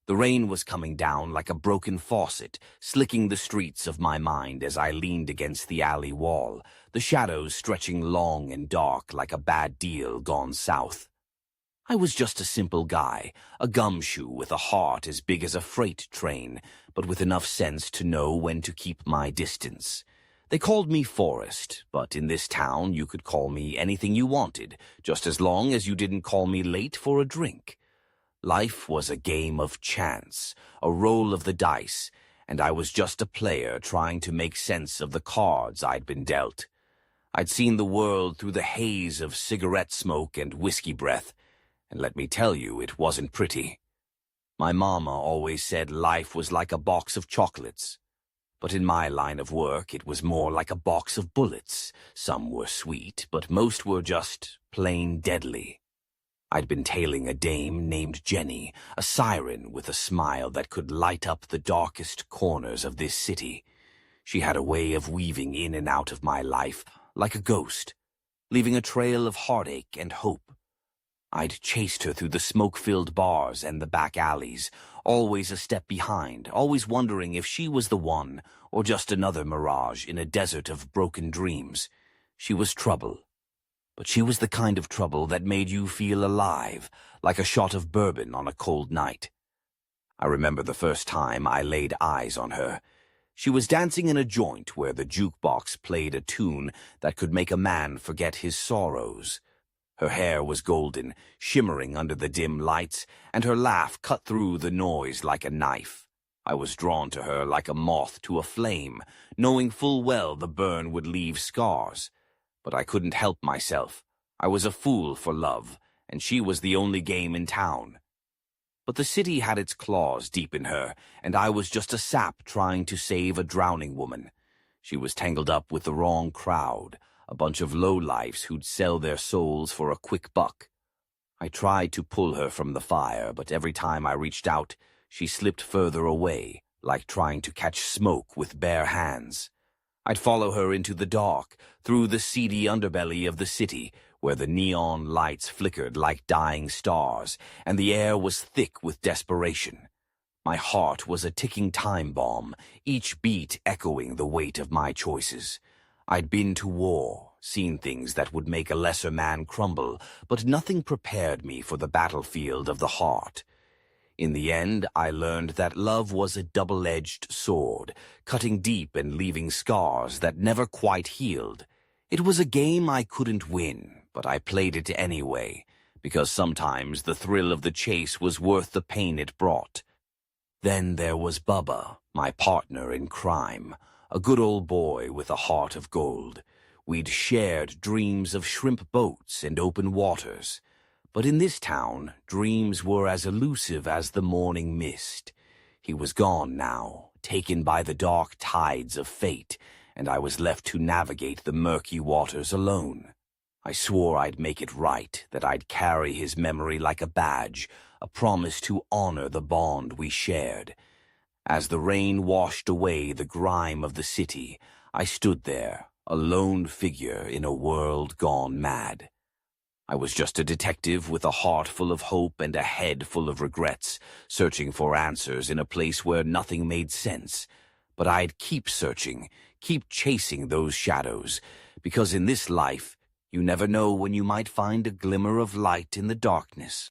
The rain was coming down like a broken faucet, slicking the streets of my mind as I leaned against the alley wall, the shadows stretching long and dark like a bad deal gone south. I was just a simple guy, a gumshoe with a heart as big as a freight train, but with enough sense to know when to keep my distance. They called me Forrest, but in this town you could call me anything you wanted, just as long as you didn't call me late for a drink. Life was a game of chance, a roll of the dice, and I was just a player trying to make sense of the cards I'd been dealt. I'd seen the world through the haze of cigarette smoke and whiskey breath, and let me tell you, it wasn't pretty. My mama always said life was like a box of chocolates. But in my line of work, it was more like a box of bullets. Some were sweet, but most were just plain deadly. I'd been tailing a dame named Jenny, a siren with a smile that could light up the darkest corners of this city. She had a way of weaving in and out of my life like a ghost, leaving a trail of heartache and hope. I'd chased her through the smoke-filled bars and the back alleys, always a step behind, always wondering if she was the one or just another mirage in a desert of broken dreams. She was trouble, but she was the kind of trouble that made you feel alive, like a shot of bourbon on a cold night. I remember the first time I laid eyes on her. She was dancing in a joint where the jukebox played a tune that could make a man forget his sorrows. Her hair was golden, shimmering under the dim lights, and her laugh cut through the noise like a knife. I was drawn to her like a moth to a flame, knowing full well the burn would leave scars. But I couldn't help myself. I was a fool for love, and she was the only game in town. But the city had its claws deep in her, and I was just a sap trying to save a drowning woman. She was tangled up with the wrong crowd, a bunch of lowlifes who'd sell their souls for a quick buck. I tried to pull her from the fire, but every time I reached out, she slipped further away, like trying to catch smoke with bare hands. I'd follow her into the dark, through the seedy underbelly of the city, where the neon lights flickered like dying stars, and the air was thick with desperation. My heart was a ticking time bomb, each beat echoing the weight of my choices. I'd been to war, seen things that would make a lesser man crumble, but nothing prepared me for the battlefield of the heart. In the end, I learned that love was a double-edged sword, cutting deep and leaving scars that never quite healed. It was a game I couldn't win, but I played it anyway, because sometimes the thrill of the chase was worth the pain it brought. Then there was Bubba, my partner in crime, a good old boy with a heart of gold. We'd shared dreams of shrimp boats and open waters. But in this town, dreams were as elusive as the morning mist. He was gone now, taken by the dark tides of fate, and I was left to navigate the murky waters alone. I swore I'd make it right, that I'd carry his memory like a badge, a promise to honor the bond we shared. As the rain washed away the grime of the city, I stood there, a lone figure in a world gone mad. I was just a detective with a heart full of hope and a head full of regrets, searching for answers in a place where nothing made sense. But I'd keep searching, keep chasing those shadows, because in this life, you never know when you might find a glimmer of light in the darkness.